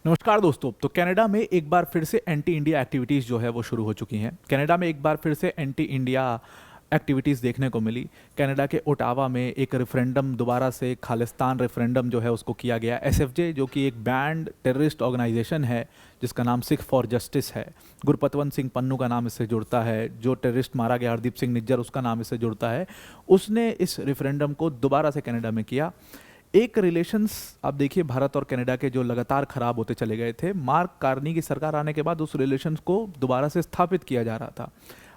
नमस्कार दोस्तों। तो कनाडा में एक बार फिर से एंटी इंडिया एक्टिविटीज़ जो है वो शुरू हो चुकी हैं। कनाडा में एक बार फिर से एंटी इंडिया एक्टिविटीज़ देखने को मिली। कनाडा के ओटावा में एक रेफरेंडम दोबारा से खालिस्तान रेफरेंडम जो है उसको किया गया। एसएफजे जो कि एक बैंड टेररिस्ट ऑर्गेनाइजेशन है जिसका नाम सिख फॉर जस्टिस है। गुरपतवंत सिंह पन्नू का नाम इससे जुड़ता है। जो टेररिस्ट मारा गया हरदीप सिंह निज्जर उसका नाम इससे जुड़ता है। उसने इस रेफरेंडम को दोबारा से कनाडा में किया। एक रिलेशंस आप देखिए भारत और कनाडा के जो लगातार खराब होते चले गए थे, मार्क कार्नी की सरकार आने के बाद उस रिलेशंस को दोबारा से स्थापित किया जा रहा था।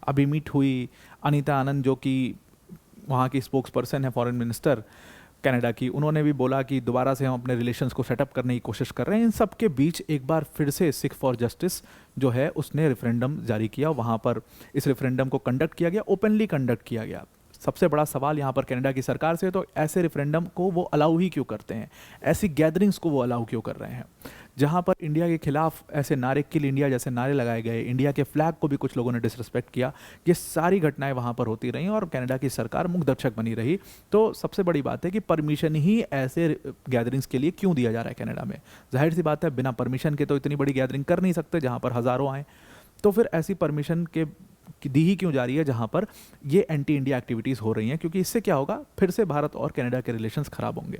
अभी मीट हुई अनीता आनंद जो कि वहाँ की स्पोक्स पर्सन है फॉरेन मिनिस्टर कनाडा की, उन्होंने भी बोला कि दोबारा से हम अपने रिलेशंस को सेटअप करने की कोशिश कर रहे हैं। इन सब के बीच एक बार फिर से सिख फॉर जस्टिस जो है उसने रेफरेंडम जारी किया। वहाँ पर इस रेफरेंडम को कंडक्ट किया गया, ओपनली कंडक्ट किया गया। सबसे बड़ा सवाल यहाँ पर कनाडा की सरकार से, तो ऐसे रेफरेंडम को वो अलाउ ही क्यों करते हैं, ऐसी गैदरिंग्स को वो अलाउ क्यों कर रहे हैं जहाँ पर इंडिया के खिलाफ ऐसे नारे, किल इंडिया जैसे नारे लगाए गए, इंडिया के फ्लैग को भी कुछ लोगों ने डिसरिस्पेक्ट किया। ये सारी घटनाएं वहाँ पर होती रहीं और कनाडा की सरकार मूक दर्शक बनी रही। तो सबसे बड़ी बात है कि परमिशन ही ऐसे गैदरिंग्स के लिए क्यों दिया जा रहा है कनाडा में। जाहिर सी बात है बिना परमिशन के तो इतनी बड़ी गैदरिंग कर नहीं सकते जहाँ पर हज़ारों आए। तो फिर ऐसी परमिशन के दी ही क्यों जा रही है जहां पर ये एंटी इंडिया एक्टिविटीज़ हो रही हैं, क्योंकि इससे क्या होगा, फिर से भारत और कनाडा के रिलेशंस खराब होंगे।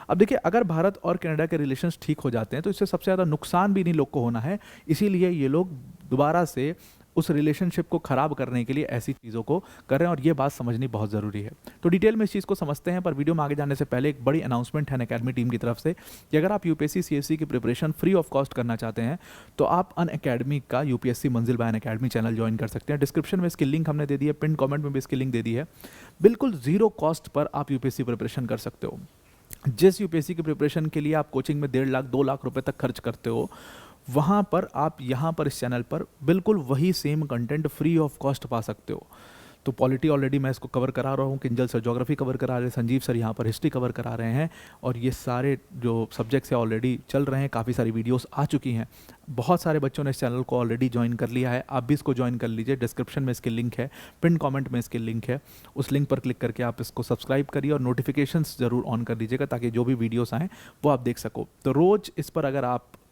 अब देखिए, अगर भारत और कनाडा के रिलेशंस ठीक हो जाते हैं तो इससे सबसे ज़्यादा नुकसान भी इन्हीं लोग को होना है। इसीलिए ये लोग दोबारा से उस रिलेशनशिप को ख़राब करने के लिए ऐसी चीज़ों को कर रहे हैं और ये बात समझनी बहुत ज़रूरी है। तो डिटेल में इस चीज़ को समझते हैं, पर वीडियो में आगे जाने से पहले एक बड़ी अनाउंसमेंट है अनअकैडमी टीम की तरफ से कि अगर आप यूपीएससी सीएससी की प्रिपरेशन फ्री ऑफ कॉस्ट करना चाहते हैं तो आप अनअकैडमी का यूपीएससी मंजिल बाय अनअकैडमी चैनल ज्वाइन कर सकते हैं। डिस्क्रिप्शन में इसकी लिंक हमने दे दी है, पिन कॉमेंट में भी इसकी लिंक दे दी है। बिल्कुल ज़ीरो कॉस्ट पर आप यूपीएससी प्रिपरेशन कर सकते हो। जिस यूपीएससी की प्रिपरेशन के लिए आप कोचिंग में 1.5 लाख 2 लाख रुपए तक खर्च करते हो, वहाँ पर आप यहाँ पर इस चैनल पर बिल्कुल वही same content free of cost पा सकते हो। तो पॉलिटी ऑलरेडी मैं इसको कवर करा रहा हूँ, किंजल सर ज्योग्राफी कवर करा रहे हैं, संजीव सर यहाँ पर हिस्ट्री कवर करा रहे हैं और ये सारे जो सब्जेक्ट्स हैं ऑलरेडी चल रहे हैं। काफ़ी सारी वीडियोस आ चुकी हैं। बहुत सारे बच्चों ने इस चैनल को ऑलरेडी ज्वाइन कर लिया है। आप भी इसको ज्वाइन कर लीजिए। डिस्क्रिप्शन में इसकी लिंक है, पिन कमेंट में इसकी लिंक है। उस लिंक पर क्लिक करके आप इसको सब्सक्राइब करिए और नोटिफिकेशंस ज़रूर ऑन कर दीजिएगा ताकि जो भी वीडियोस आएँ वो आप देख सको। तो रोज़ इस पर अगर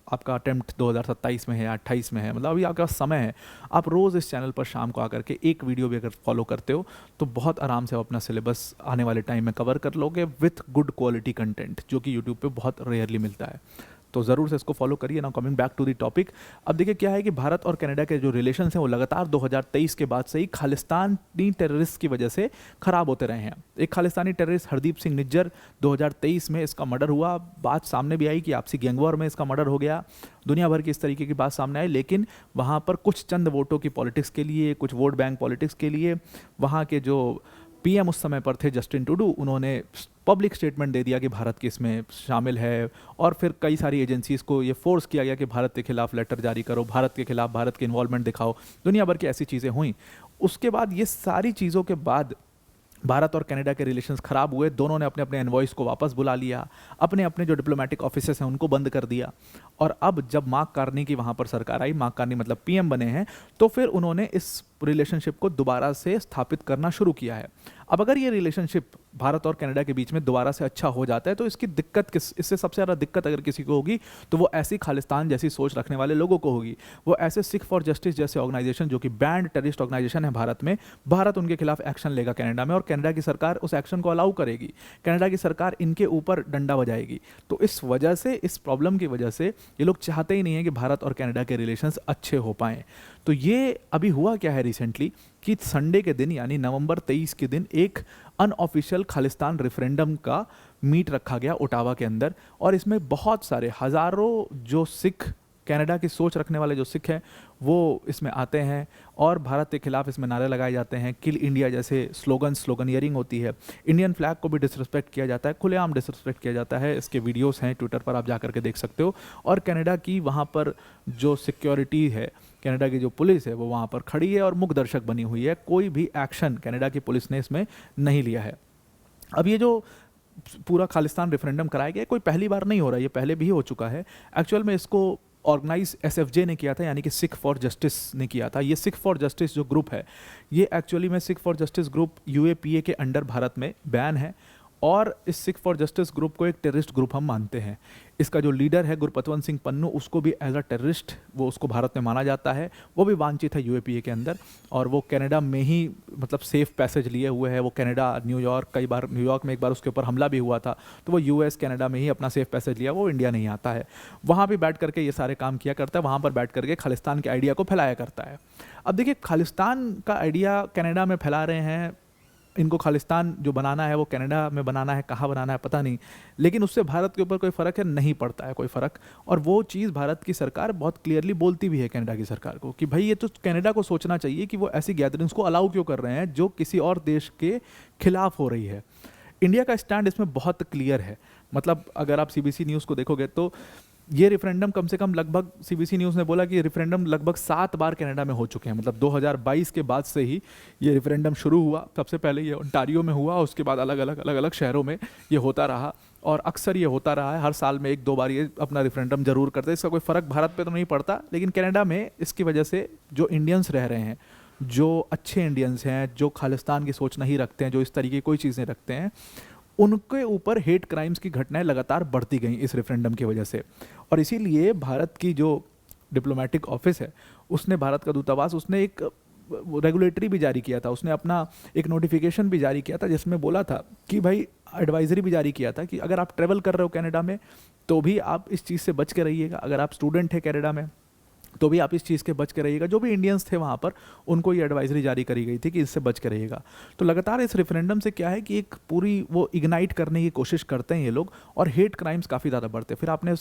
आपका अटेम्प्ट 2027 में है या 28 में है, मतलब अभी आपके पास समय है, आप रोज़ इस चैनल पर शाम को आकर के एक वीडियो भी अगर फॉलो करते हो तो बहुत आराम से आप अपना सिलेबस आने वाले टाइम में कवर कर लोगे विथ गुड क्वालिटी कंटेंट, जो कि यूट्यूब पे बहुत रेयरली मिलता है। तो ज़रूर से इसको फॉलो करिए। Now coming back to the topic. अब देखिए क्या है कि भारत और कनाडा के जो रिलेशंस हैं वो लगातार 2023 के बाद से ही खालिस्तानी टेररिस्ट की वजह से ख़राब होते रहे हैं। एक खालिस्तानी टेररिस्ट हरदीप सिंह निज्जर 2023 में इसका मर्डर हुआ। बात सामने भी आई कि आपसी गैंग वॉर में इसका मर्डर हो गया। दुनिया भर की इस तरीके की बात सामने आई, लेकिन वहाँ पर कुछ चंद वोटों की पॉलिटिक्स के लिए, कुछ वोट बैंक पॉलिटिक्स के लिए वहाँ के जो पीएम उस समय पर थे जस्टिन टूडू, उन्होंने पब्लिक स्टेटमेंट दे दिया कि भारत की इसमें शामिल है और फिर कई सारी एजेंसीज़ को ये फोर्स किया गया कि भारत के खिलाफ लेटर जारी करो, भारत के खिलाफ भारत की इन्वॉल्वमेंट दिखाओ। दुनिया भर की ऐसी चीज़ें हुई। उसके बाद ये सारी चीज़ों के बाद भारत और कनाडा के रिलेशंस खराब हुए। दोनों ने अपने अपने एनवॉइस को वापस बुला लिया, अपने अपने जो डिप्लोमेटिक ऑफिसेस हैं उनको बंद कर दिया। और अब जब मार्क कार्नी की वहाँ पर सरकार आई, मार्क कार्नी मतलब पीएम बने हैं, तो फिर उन्होंने इस रिलेशनशिप को दोबारा से स्थापित करना शुरू किया है। अब अगर ये रिलेशनशिप भारत और कनाडा के बीच में दोबारा से अच्छा हो जाता है तो इसकी दिक्कत इससे सबसे ज़्यादा दिक्कत अगर किसी को होगी तो वो ऐसी खालिस्तान जैसी सोच रखने वाले लोगों को होगी। वो ऐसे सिख फॉर जस्टिस जैसे ऑर्गेनाइजेशन जो कि बैंड टेररिस्ट ऑर्गेनाइजेशन है भारत में, भारत उनके खिलाफ एक्शन लेगा कनाडा में और कनाडा की सरकार उस एक्शन को अलाउ करेगी। कनाडा की सरकार इनके ऊपर डंडा बजाएगी। तो इस वजह से, इस प्रॉब्लम की वजह से ये लोग चाहते ही नहीं है कि भारत और कनाडा के रिलेशंस अच्छे हो पाएँ। तो ये अभी हुआ क्या है रिसेंटली कि संडे के दिन यानी नवंबर 23 के दिन एक अनऑफिशियल खालिस्तान रेफरेंडम का मीट रखा गया ओटावा के अंदर और इसमें बहुत सारे हज़ारों जो सिख, कनाडा की सोच रखने वाले जो सिख हैं वो इसमें आते हैं और भारत के खिलाफ इसमें नारे लगाए जाते हैं। किल इंडिया जैसे स्लोगनियरिंग होती है। इंडियन फ्लैग को भी डिसरिस्पेक्ट किया जाता है, खुलेआम डिसरिस्पेक्ट किया जाता है। इसके वीडियोस हैं ट्विटर पर, आप जा करके देख सकते हो। और कनाडा की वहाँ पर जो सिक्योरिटी है, कनाडा की जो पुलिस है वो वहाँ पर खड़ी है और मूक दर्शक बनी हुई है। कोई भी एक्शन कनाडा की पुलिस ने इसमें नहीं लिया है। अब ये जो पूरा खालिस्तान रेफरेंडम कराया गया कोई पहली बार नहीं हो रहा है, ये पहले भी हो चुका है। एक्चुअल में इसको ऑर्गेनाइज एसएफजे ने किया था, यानी कि सिख फॉर जस्टिस ने किया था। ये सिख फॉर जस्टिस जो ग्रुप है, ये एक्चुअली में Sikh for justice group UAPA के अंडर भारत में बैन है और इस सिख फॉर जस्टिस ग्रुप को एक टेररिस्ट ग्रुप हम मानते हैं। इसका जो लीडर है गुरपतवंत सिंह पन्नू, उसको भी एज अ टेररिस्ट वो उसको भारत में माना जाता है। वो भी वांछित है यूएपीए के अंदर, और वो कनाडा में ही मतलब सेफ पैसेज लिए हुए है। वो कनाडा, न्यूयॉर्क, कई बार न्यूयॉर्क में एक बार उसके ऊपर हमला भी हुआ था, तो वो यूएस कनाडा में ही अपना सेफ पैसेज लिया, वो इंडिया नहीं आता है। वहाँ भी बैठ करके ये सारे काम किया करता है, वहाँ पर बैठ करके खालिस्तान के आइडिया को फैलाया करता है। अब देखिए, खालिस्तान का आइडिया कनाडा में फैला रहे हैं, इनको खालिस्तान जो बनाना है वो कनाडा में बनाना है, कहाँ बनाना है पता नहीं, लेकिन उससे भारत के ऊपर कोई फ़र्क है नहीं पड़ता है कोई फ़र्क। और वो चीज़ भारत की सरकार बहुत क्लियरली बोलती भी है कनाडा की सरकार को कि भाई ये तो कनाडा को सोचना चाहिए कि वो ऐसी गैदरिंग्स को अलाउ क्यों कर रहे हैं जो किसी और देश के खिलाफ हो रही है। इंडिया का स्टैंड इसमें बहुत क्लियर है। मतलब अगर आप सीबीसी न्यूज़ को देखोगे तो ये रेफरेंडम कम से कम लगभग, सीबीसी न्यूज़ ने बोला कि रेफरेंडम लगभग 7 बार कनाडा में हो चुके हैं। मतलब 2022 के बाद से ही ये रेफरेंडम शुरू हुआ। सबसे पहले ये ओंटारियो में हुआ, उसके बाद अलग अलग शहरों में ये होता रहा, और अक्सर ये होता रहा है। हर साल में 1-2 बार ये अपना रेफरेंडम जरूर करते हैं। इसका कोई फ़र्क भारत पे तो नहीं पड़ता, लेकिन कनाडा में इसकी वजह से जो इंडियंस रह रहे हैं, जो अच्छे इंडियंस हैं, जो खालिस्तान की सोच नहीं रखते हैं, जो इस तरीके की कोई चीज़ नहीं रखते हैं, उनके ऊपर हेट क्राइम्स की घटनाएं लगातार बढ़ती गई इस रेफरेंडम की वजह से। और इसीलिए भारत की जो डिप्लोमेटिक ऑफिस है, उसने, भारत का दूतावास, उसने एक रेगुलेटरी भी जारी किया था। उसने अपना एक नोटिफिकेशन भी जारी किया था जिसमें बोला था कि भाई, एडवाइजरी भी जारी किया था कि अगर आप ट्रेवल कर रहे हो कनाडा में तो भी आप इस चीज़ से बच के रहिएगा। अगर आप स्टूडेंट है कनाडा में तो भी आप इस चीज़ के बच के रहिएगा। जो भी इंडियंस थे वहाँ पर, उनको ये एडवाइजरी जारी करी गई थी कि इससे बच के रहिएगा। तो लगातार इस रेफरेंडम से क्या है कि एक पूरी वो इग्नाइट करने की कोशिश करते हैं ये लोग, और हेट क्राइम्स काफ़ी ज़्यादा बढ़ते हैं। फिर आपने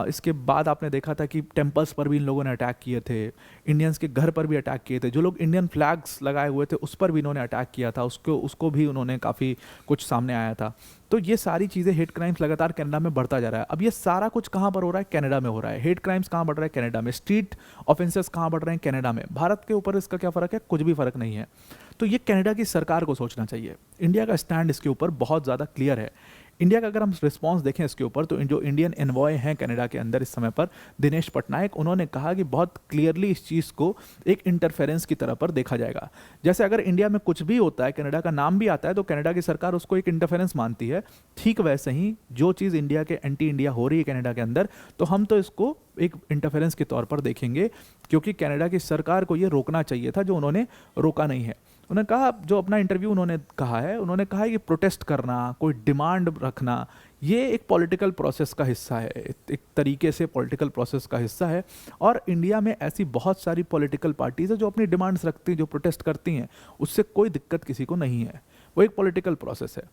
इसके बाद आपने देखा था कि टेम्पल्स पर भी इन लोगों ने अटैक किए थे, इंडियंस के घर पर भी अटैक किए थे। जो लोग इंडियन फ्लैग्स लगाए हुए थे उस पर भी इन्होंने अटैक किया था, उसको भी उन्होंने काफ़ी कुछ सामने आया था। तो ये सारी चीज़ें, हेट क्राइम्स लगातार कनाडा में बढ़ता जा रहा है। अब ये सारा कुछ कहाँ पर हो रहा है? कनाडा में हो रहा है। हेट क्राइम्स कहाँ बढ़ रहा है? कनाडा में। स्ट्रीट ऑफेंसेस कहाँ बढ़ रहे हैं? कनाडा में। भारत के ऊपर इसका क्या फ़र्क है? कुछ भी फ़र्क नहीं है। तो ये कनाडा की सरकार को सोचना चाहिए। इंडिया का स्टैंड इसके ऊपर बहुत ज़्यादा क्लियर है। इंडिया का अगर हम रिस्पांस देखें इसके ऊपर, तो जो इंडियन एनवॉय हैं कनाडा के अंदर इस समय पर, दिनेश पटनायक, उन्होंने कहा कि बहुत क्लियरली इस चीज़ को एक इंटरफेरेंस की तरह पर देखा जाएगा। जैसे अगर इंडिया में कुछ भी होता है, कनाडा का नाम भी आता है, तो कनाडा की सरकार उसको एक इंटरफेरेंस मानती है। ठीक वैसे ही जो चीज़ इंडिया के एंटी इंडिया हो रही है कनाडा के अंदर, तो हम तो इसको एक इंटरफेरेंस के तौर पर देखेंगे, क्योंकि कनाडा की सरकार को ये रोकना चाहिए था, जो उन्होंने रोका नहीं है। उन्होंने कहा, जो अपना इंटरव्यू उन्होंने कहा है कि प्रोटेस्ट करना, कोई डिमांड रखना, ये एक पॉलिटिकल प्रोसेस का हिस्सा है, एक तरीके से पॉलिटिकल प्रोसेस का हिस्सा है। और इंडिया में ऐसी बहुत सारी पॉलिटिकल पार्टीज़ है जो अपनी डिमांड्स रखती हैं, जो प्रोटेस्ट करती हैं, उससे कोई दिक्कत किसी को नहीं है। वो एक पॉलिटिकल प्रोसेस है।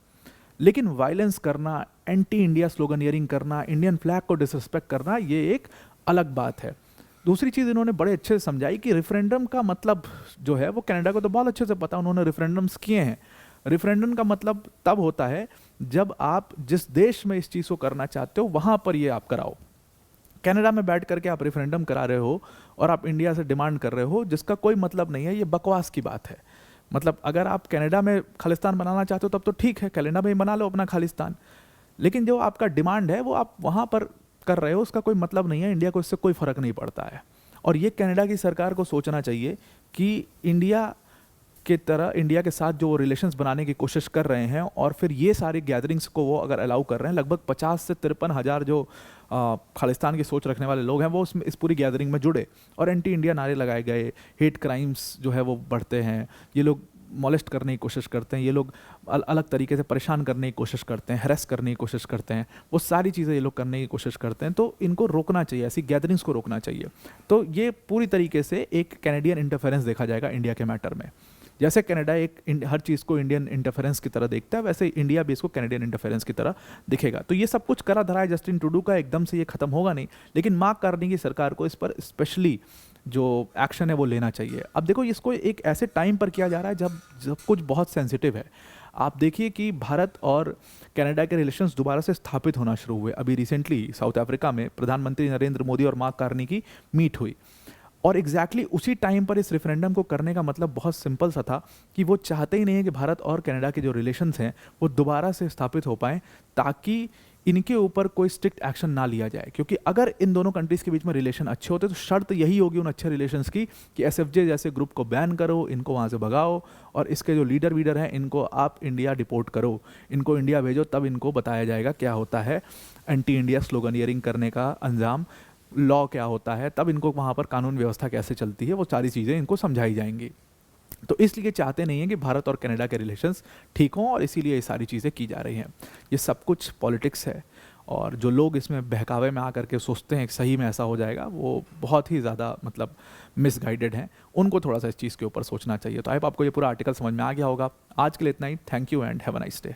लेकिन वायलेंस करना, एंटी इंडिया स्लोगनियरिंग करना, इंडियन फ्लैग को डिसरिस्पेक्ट करना, ये एक अलग बात है। दूसरी चीज़ इन्होंने बड़े अच्छे से समझाई कि रेफरेंडम का मतलब जो है, वो कनाडा को तो बहुत अच्छे से पता, उन्होंने रेफरेंडम्स किए हैं। रेफरेंडम का मतलब तब होता है जब आप जिस देश में इस चीज़ को करना चाहते हो वहाँ पर ये आप कराओ। कनाडा में बैठ करके आप रेफरेंडम करा रहे हो और आप इंडिया से डिमांड कर रहे हो, जिसका कोई मतलब नहीं है, ये बकवास की बात है। मतलब अगर आप कनाडा में खालिस्तान बनाना चाहते हो तब तो ठीक है, कनाडा में ही बना लो अपना खालिस्तान, लेकिन जो आपका डिमांड है वो आप वहाँ पर कर रहे हो, उसका कोई मतलब नहीं है। इंडिया को इससे कोई फ़र्क नहीं पड़ता है। और ये कनाडा की सरकार को सोचना चाहिए कि इंडिया के तरह, इंडिया के साथ जो रिलेशंस बनाने की कोशिश कर रहे हैं, और फिर ये सारी गैदरिंग्स को वो अगर अलाउ कर रहे हैं, लगभग 50 से 53 हज़ार जो खालिस्तान की सोच रखने वाले लोग हैं, वो इस पूरी गैदरिंग में जुड़े, और एंटी इंडिया नारे लगाए गए, हेट क्राइम्स जो है वो बढ़ते हैं, ये लोग मॉलेस्ट करने की कोशिश करते हैं, ये लोग अलग तरीके से परेशान करने की कोशिश करते हैं, हैरेस करने की कोशिश करते हैं, वो सारी चीज़ें ये लोग करने की कोशिश करते हैं। तो इनको रोकना चाहिए, ऐसी गैदरिंग्स को रोकना चाहिए। तो ये पूरी तरीके से एक कैनेडियन इंटरफेरेंस देखा जाएगा इंडिया के मैटर में। जैसे कनाडा हर चीज़ को इंडियन इंटरफेरेंस की तरह देखता है, वैसे इंडिया भी इसको कैनेडियन इंटरफेरेंस की तरह दिखेगा। तो ये सब कुछ करा धरा है जस्टिन ट्रूडो का, एकदम से ये खत्म होगा नहीं, लेकिन मार्क कार्नी की सरकार को इस पर स्पेशली जो एक्शन है वो लेना चाहिए। अब देखो, इसको एक ऐसे टाइम पर किया जा रहा है जब कुछ बहुत सेंसिटिव है। आप देखिए कि भारत और कनाडा के रिलेशंस दोबारा से स्थापित होना शुरू हुए। अभी रिसेंटली साउथ अफ्रीका में प्रधानमंत्री नरेंद्र मोदी और मार्क कार्नी की मीट हुई, और एग्जैक्टली उसी टाइम पर इस रेफरेंडम को करने का मतलब बहुत सिंपल सा था कि वो चाहते ही नहीं है कि भारत और कनाडा के जो रिलेशंस हैं वो दोबारा से स्थापित हो पाएँ, ताकि इनके ऊपर कोई स्ट्रिक्ट एक्शन ना लिया जाए, क्योंकि अगर इन दोनों कंट्रीज़ के बीच में रिलेशन अच्छे होते तो शर्त यही होगी उन अच्छे रिलेशंस की कि एसएफजे जैसे ग्रुप को बैन करो, इनको वहाँ से भगाओ, और इसके जो लीडर वीडर हैं इनको आप इंडिया डिपोर्ट करो, इनको इंडिया भेजो, तब इनको बताया जाएगा क्या होता है एंटी इंडिया स्लोगनियरिंग करने का अंजाम, लॉ क्या होता है, तब इनको वहाँ पर कानून व्यवस्था कैसे चलती है वो सारी चीज़ें इनको समझाई जाएंगी। तो इसलिए चाहते नहीं हैं कि भारत और कनाडा के रिलेशंस ठीक हों, और इसीलिए ये सारी चीज़ें की जा रही हैं। ये सब कुछ पॉलिटिक्स है, और जो लोग इसमें बहकावे में आकर के सोचते हैं कि सही में ऐसा हो जाएगा, वो बहुत ही ज़्यादा मतलब मिसगाइडेड हैं। उनको थोड़ा सा इस चीज़ के ऊपर सोचना चाहिए। तो आई होप आपको ये पूरा आर्टिकल समझ में आ गया होगा। आज के लिए इतना ही। Thank you and have a nice day.